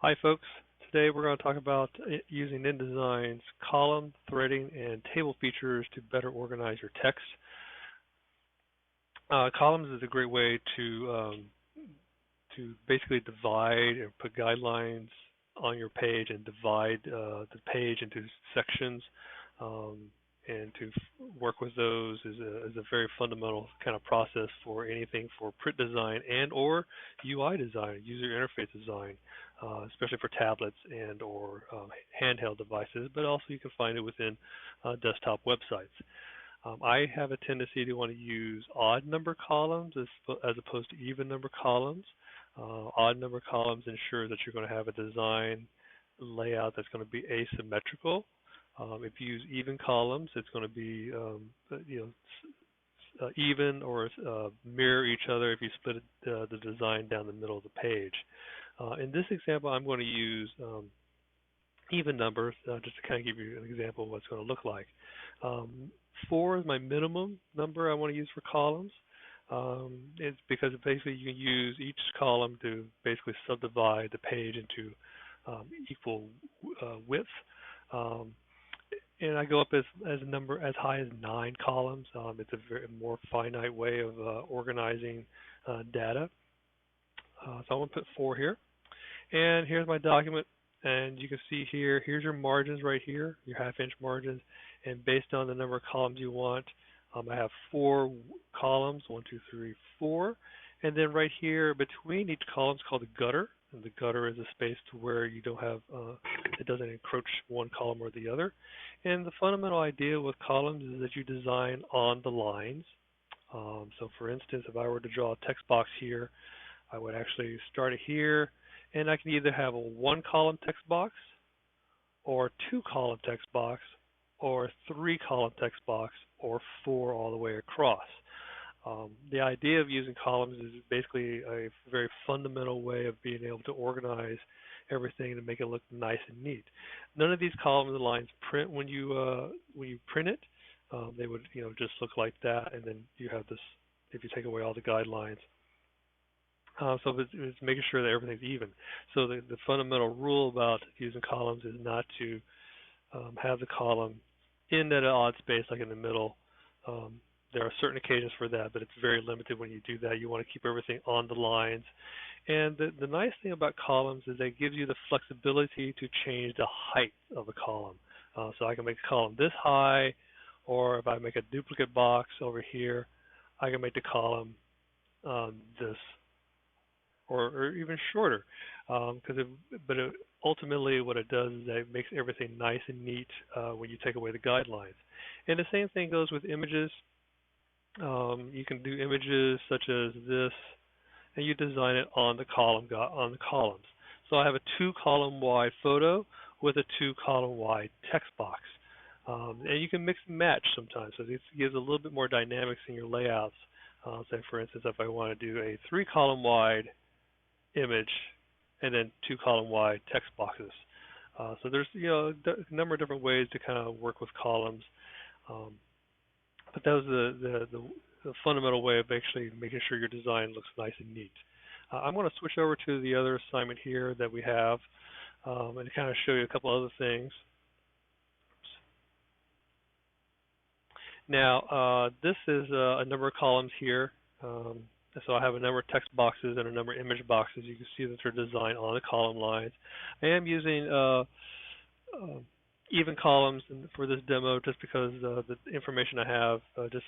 Hi folks, today we're going to talk about using InDesign's column, threading, and table features to better organize your text. Columns is a great way to basically divide and put guidelines on your page and divide the page into sections. Um, and to work with those is a very fundamental kind of process for anything for print design and or UI design, user interface design, especially for tablets and or handheld devices, but also you can find it within desktop websites. I have a tendency to want to use odd number columns as opposed to even number columns. Odd number columns ensure that you're going to have a design layout that's going to be asymmetrical. If you use even columns, it's going to be even or mirror each other if you split the design down the middle of the page. In this example, I'm going to use even numbers just to kind of give you an example of what it's going to look like. 4 is my minimum number I want to use for columns. It's because basically you can use each column to basically subdivide the page into equal width. And I go up as a number as high as 9 columns. It's a very more finite way of organizing data. So I'm going to put 4 here. And here's my document. And you can see here's your margins right here, your half-inch margins. And based on the number of columns you want, I have 4 columns, 1, 2, 3, 4. And then right here between each column is called a gutter. And the gutter is a space to where you don't have, it doesn't encroach one column or the other. And the fundamental idea with columns is that you design on the lines. So for instance, if I were to draw a text box here, I would actually start it here. And I can either have a 1-column text box or 2-column text box or a 3-column text box or 4 all the way across. The idea of using columns is basically a very fundamental way of being able to organize everything to make it look nice and neat. None of these columns and lines print when you print it. They would just look like that, and then you have this if you take away all the guidelines. So it's making sure that everything's even. So the fundamental rule about using columns is not to have the column in at an odd space like in the middle. There are certain occasions for that, but it's very limited when you do that. You want to keep everything on the lines. And the nice thing about columns is that it gives you the flexibility to change the height of a column. So I can make a column this high, or if I make a duplicate box over here, I can make the column this, or even shorter. Ultimately what it does is that it makes everything nice and neat when you take away the guidelines. And the same thing goes with images. You can do images such as this, and you design it on the columns. So I have a 2-column wide photo with a 2-column wide text box, and you can mix and match sometimes. So this gives a little bit more dynamics in your layouts. Say for instance, if I want to do a 3-column wide image and then 2-column wide text boxes. So there's a number of different ways to kind of work with columns. But that was the fundamental way of actually making sure your design looks nice and neat. I'm going to switch over to the other assignment here that we have and kind of show you a couple other things. Now, this is a number of columns here. So I have a number of text boxes and a number of image boxes. You can see that they're designed on the column lines. I am using even columns for this demo just because the information I have just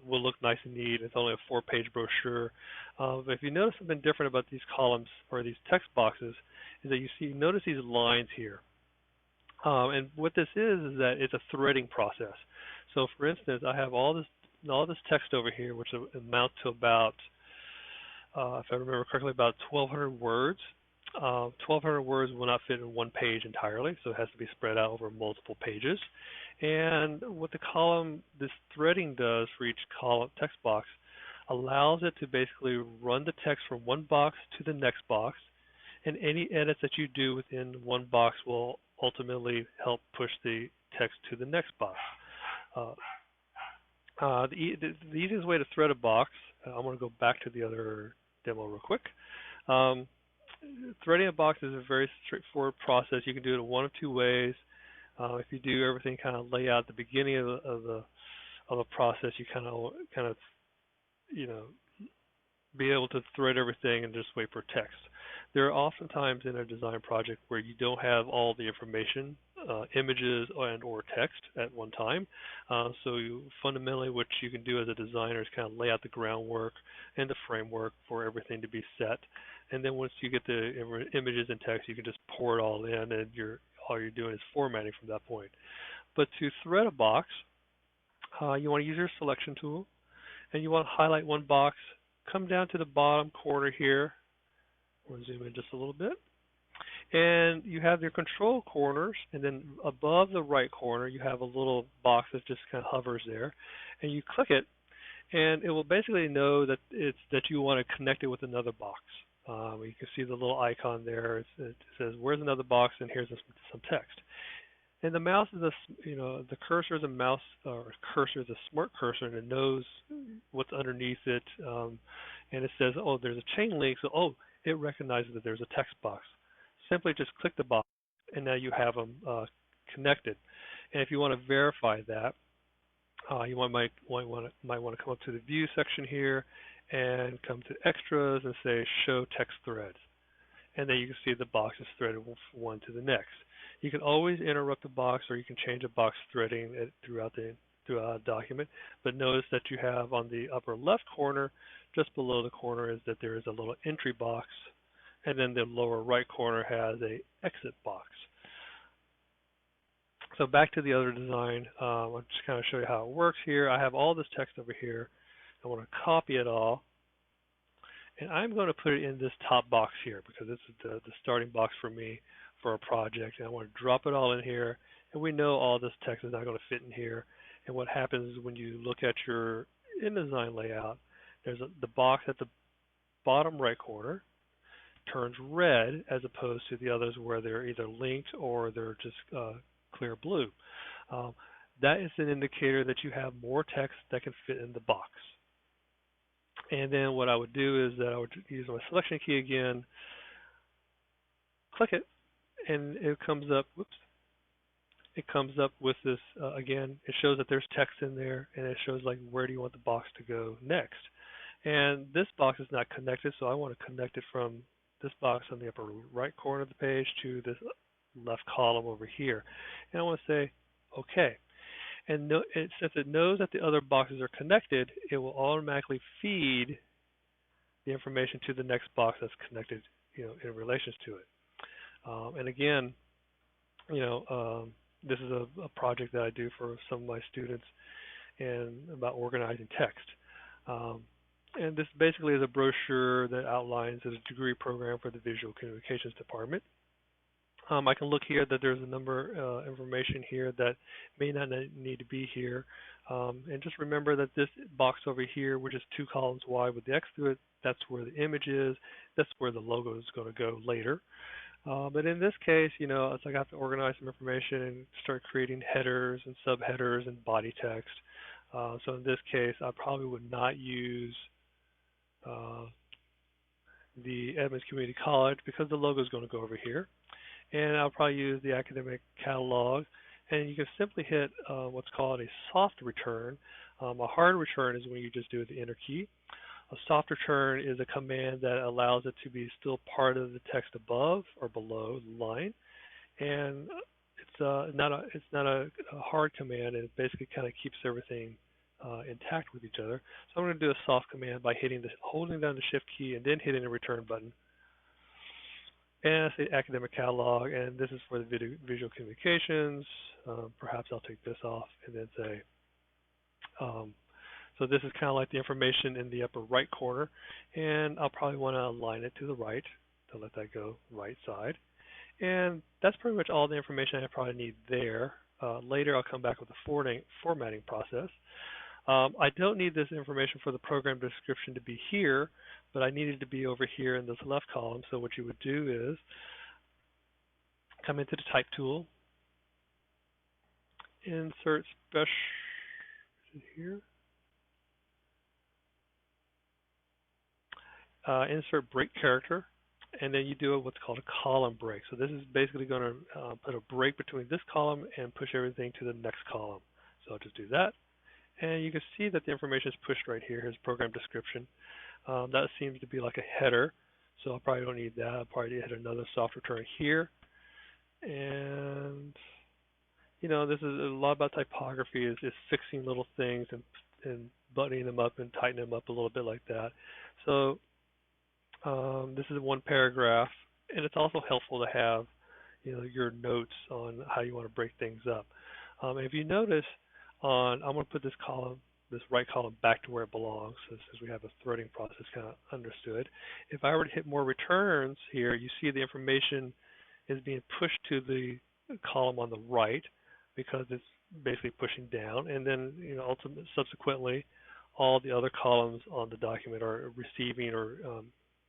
will look nice and neat. It's only a 4-page brochure. But if you notice something different about these columns or these text boxes is that notice these lines here. And what this is that it's a threading process. So for instance, I have all this text over here, which amounts to about, if I remember correctly, about 1,200 words. 1,200 words will not fit in one page entirely, so it has to be spread out over multiple pages. And what this threading does for each column text box allows it to basically run the text from one box to the next box, and any edits that you do within one box will ultimately help push the text to the next box. The easiest way to thread a box, I'm going to go back to the other demo real quick. threading a box is a very straightforward process. You can do it in one of two ways. If you do everything kind of lay out at the beginning of a process, you kind of you know be able to thread everything and just wait for text. There are often times in a design project where you don't have all the information, images and or text at one time. Fundamentally what you can do as a designer is kind of lay out the groundwork and the framework for everything to be set. And then once you get the images and text, you can just pour it all in, and all you're doing is formatting from that point. But to thread a box, you want to use your selection tool, and you want to highlight one box, come down to the bottom corner here. We'll zoom in just a little bit. And you have your control corners, and then above the right corner, you have a little box that just kind of hovers there. And you click it, and it will basically know that you want to connect it with another box. You can see the little icon there. It says, "Where's another box?" And here's some text. And the mouse is the cursor is a mouse, or cursor is a smart cursor, and it knows what's underneath it. And it says, "Oh, there's a chain link," so it recognizes that there's a text box. Simply just click the box, and now you have them connected. And if you want to verify that, you might want to come up to the View section here and come to Extras and say Show Text Threads. And then you can see the box is threaded from one to the next. You can always interrupt a box, or you can change a box threading throughout a document. But notice that you have on the upper left corner, just below the corner, is that there is a little entry box, and then the lower right corner has a exit box. So back to the other design, I'll just kind of show you how it works here. I have all this text over here. I want to copy it all, and I'm going to put it in this top box here because this is the starting box for me for a project. And I want to drop it all in here, and we know all this text is not going to fit in here. And what happens is when you look at your InDesign layout, there's the box at the bottom right corner turns red as opposed to the others where they're either linked or they're just clear blue. That is an indicator that you have more text that can fit in the box. And then what I would do is that I would use my selection key again, click it, and it comes up, it comes up with this, again, it shows that there's text in there, and it shows like where do you want the box to go next. And this box is not connected, so I want to connect it from this box on the upper right corner of the page to this left column over here. And I want to say, okay. And since it knows that the other boxes are connected, it will automatically feed the information to the next box that's connected, in relation to it. And again, this is a project that I do for some of my students and about organizing text. And this basically is a brochure that outlines a degree program for the Visual Communications Department. I can look here that there's a number of information here that may not need to be here. And just remember that this box over here, which is 2 columns wide with the X through it, that's where the image is. That's where the logo is going to go later. But in this case, it's like I have to organize some information and start creating headers and subheaders and body text. So in this case, I probably would not use the Edmonds Community College because the logo is going to go over here. And I'll probably use the academic catalog, and you can simply hit what's called a soft return. A hard return is when you just do the enter key. A soft return is a command that allows it to be still part of the text above or below the line, and it's not a hard command. It basically kind of keeps everything intact with each other. So I'm going to do a soft command by holding down the Shift key and then hitting the return button. And I say academic catalog, and this is for the visual communications. Perhaps I'll take this off and then say, so this is kind of like the information in the upper right corner, and I'll probably want to align it to the right to let that go right side. And that's pretty much all the information I probably need there. Later I'll come back with the formatting process. I don't need this information for the program description to be here, but I need it to be over here in this left column. So what you would do is come into the Type tool, insert here, insert break character, and then you do what's called a column break. So this is basically going to put a break between this column and push everything to the next column. So I'll just do that. And you can see that the information is pushed right here. Here's program description. That seems to be like a header, so I probably don't need that. I'll probably hit another soft return here. And this is a lot about typography, is fixing little things and buttoning them up and tightening them up a little bit like that. So this is one paragraph, and it's also helpful to have your notes on how you want to break things up. And if you notice, I'm going to put this right column back to where it belongs, since we have a threading process kind of understood. If I were to hit more returns here, you see the information is being pushed to the column on the right because it's basically pushing down, and then subsequently, all the other columns on the document are receiving or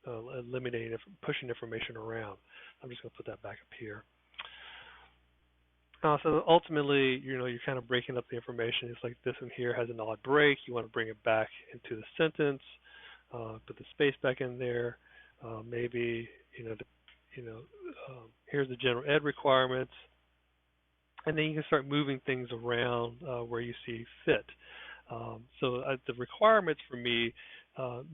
eliminating, pushing information around. I'm just going to put that back up here. So ultimately, you're kind of breaking up the information. It's like this one here has an odd break. You want to bring it back into the sentence, put the space back in there. Maybe here's the general ed requirements, and then you can start moving things around where you see fit. So the requirements for me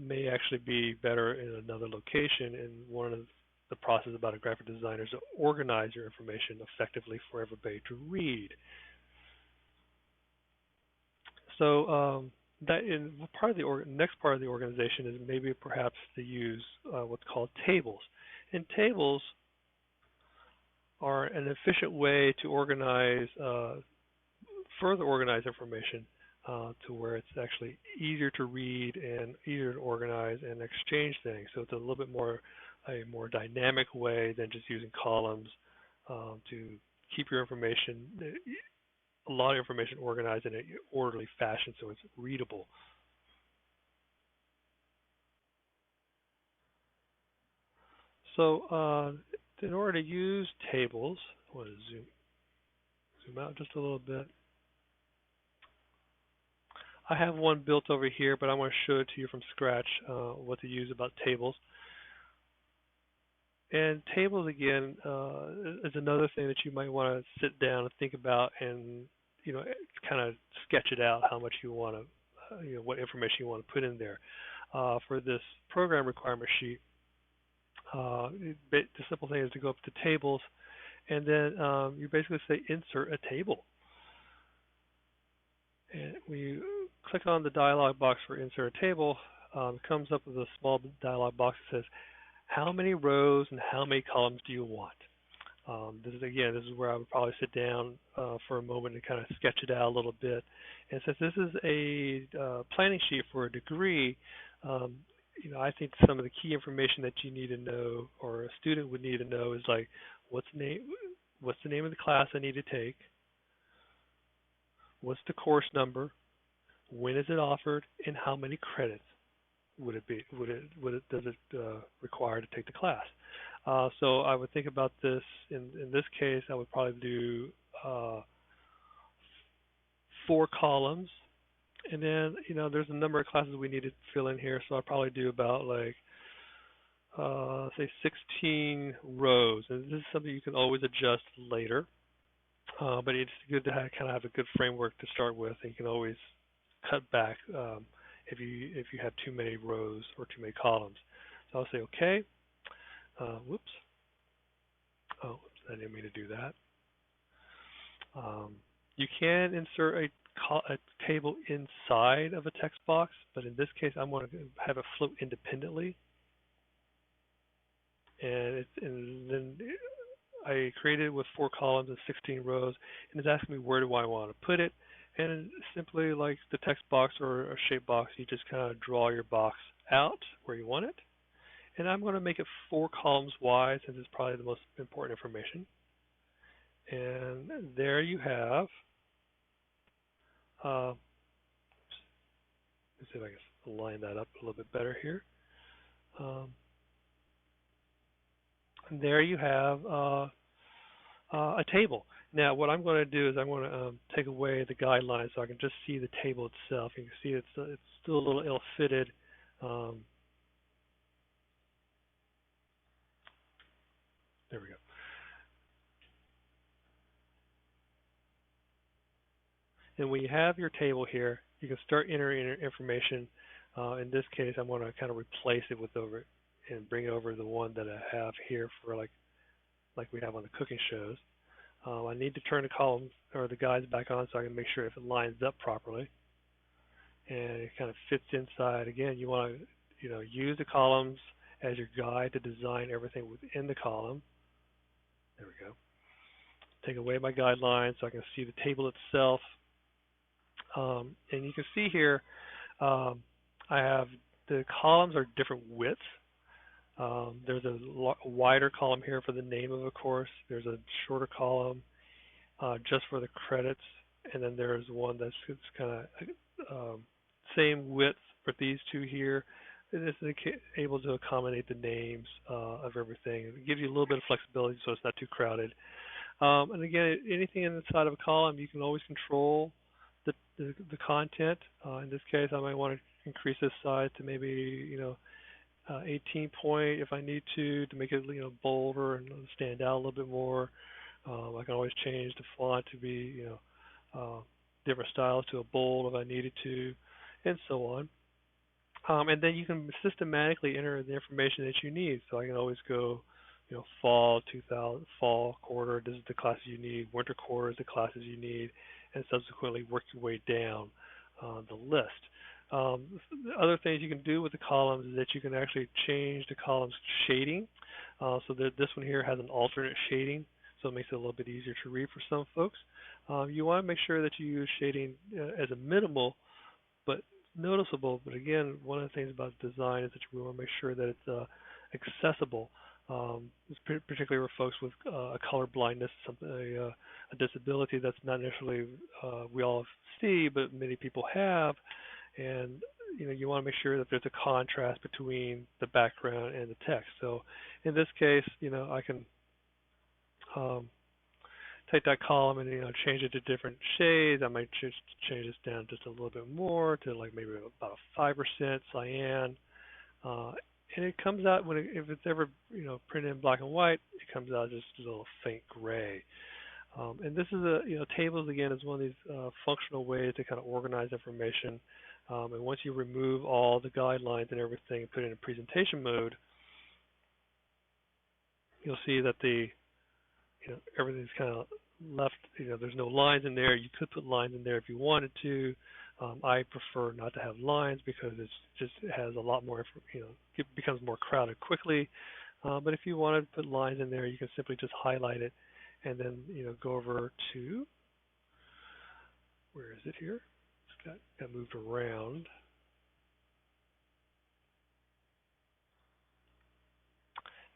may actually be better in another location. And one of the process about a graphic designer is to organize your information effectively for everybody to read. So that in part of the next part of the organization is maybe perhaps to use what's called tables. And tables are an efficient way to organize, further organize information to where it's actually easier to read and easier to organize and exchange things. So it's a little bit a more dynamic way than just using columns to keep your information, a lot of information organized in an orderly fashion so it's readable. So in order to use tables, I want to zoom out just a little bit. I have one built over here, but I want to show it to you from scratch, what to use about tables. And tables, again, is another thing that you might want to sit down and think about and, kind of sketch it out how much you want to, what information you want to put in there. For this program requirement sheet, the simple thing is to go up to tables, and then you basically say insert a table. And when you click on the dialog box for insert a table, it comes up with a small dialog box that says, how many rows and how many columns do you want? This is where I would probably sit down for a moment and kind of sketch it out a little bit. And since this is a planning sheet for a degree, I think some of the key information that you need to know, or a student would need to know, is like, what's the name of the class I need to take? What's the course number? When is it offered? And how many credits would it be? Does it require to take the class? So I would think about this. In this case, I would probably do 4 columns, and then there's a number of classes we need to fill in here. So I'll probably do about say 16 rows, and this is something you can always adjust later. But it's good to kind of have a good framework to start with, and you can always cut back if you have too many rows or too many columns. So I'll say OK. Whoops. Oh, whoops, I didn't mean to do that. You can insert a table inside of a text box, but in this case, I'm going to have it float independently. And then I created it with 4 columns and 16 rows, and it's asking me where do I want to put it. And simply like the text box or a shape box, you just kind of draw your box out where you want it. And I'm going to make it 4 columns wide, since it's probably the most important information. And there you have, let's see if I can line that up a little bit better here. And there you have a table. Now, what I'm going to do is I'm going to take away the guidelines so I can just see the table itself. You can see it's still a little ill-fitted. And when you have your table here, you can start entering information. In this case, I'm going to kind of replace it with over and bring over the one that I have here for like we have on the cooking shows. I need to turn the columns or the guides back on so I can make sure if it lines up properly and it kind of fits inside. Again, you want to use the columns as your guide to design everything within the column. There we go. Take away my guidelines so I can see the table itself. And you can see here I have the columns are different widths. There's a wider column here for the name of a course. There's a shorter column just for the credits, and then there's one that's kind of same width for these two here. This is able to accommodate the names of everything. It gives you a little bit of flexibility so it's not too crowded. And again, anything inside of a column, you can always control the content. In this case, I might want to increase this size to maybe 18 point if I need to make it bolder and stand out a little bit more. I can always change the font to be different styles to a bold if I needed to, and so on. And then you can systematically enter the information that you need. So I can always go, fall 2000, fall quarter. This is the classes you need. Winter quarter is the classes you need, and subsequently work your way down the list. The other things you can do with the columns is that you can actually change the columns shading. So that this one here has an alternate shading, so it makes it a little bit easier to read for some folks. You want to make sure that you use shading as a minimal but noticeable. But again, one of the things about design is that we want to make sure that it's accessible. Particularly for folks with a color blindness, a disability that's not necessarily we all see, but many people have. And you want to make sure that there's a contrast between the background and the text. So in this case, I can take that column and change it to different shades. I might just change this down just a little bit more to like maybe about 5% cyan. And it comes out if it's ever printed in black and white, it comes out just a little faint gray. And this is tables again is one of these functional ways to kind of organize information. And once you remove all the guidelines and everything and put it in presentation mode, you'll see that everything's kind of left. There's no lines in there. You could put lines in there if you wanted to. I prefer not to have lines because it has a lot more. It becomes more crowded quickly. But if you wanted to put lines in there, you can simply just highlight it and then go over to where is it here? Got moved around.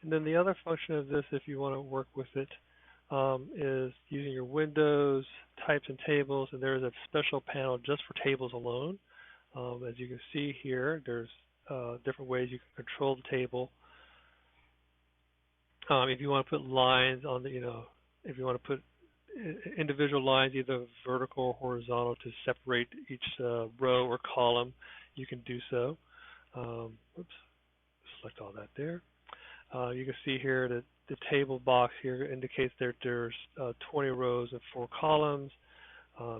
And then the other function of this, if you want to work with it, is using your windows, types, and tables. And there is a special panel just for tables alone. As you can see here, there's different ways you can control the table. If you want to put lines on the, if you want to put individual lines, either vertical or horizontal, to separate each row or column, you can do so. Oops, select all that there. You can see here that the table box here indicates that there's 20 rows and 4 columns.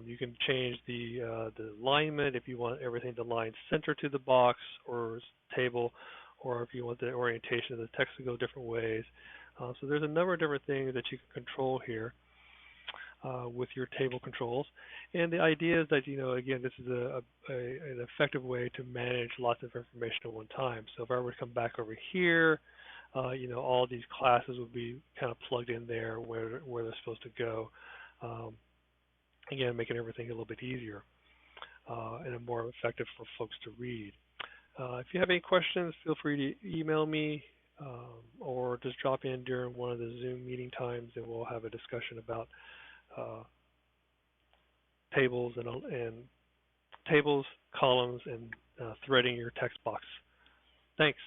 You can change the alignment if you want everything to line center to the box or table, or if you want the orientation of the text to go different ways. So there's a number of different things that you can control here with your table controls. And the idea is that, again, this is an effective way to manage lots of information at one time. So if I were to come back over here, all these classes would be kind of plugged in there where they're supposed to go. Again, making everything a little bit easier and more effective for folks to read. If you have any questions, feel free to email me or just drop in during one of the Zoom meeting times, and we'll have a discussion about tables and tables, columns, and threading your text box. Thanks.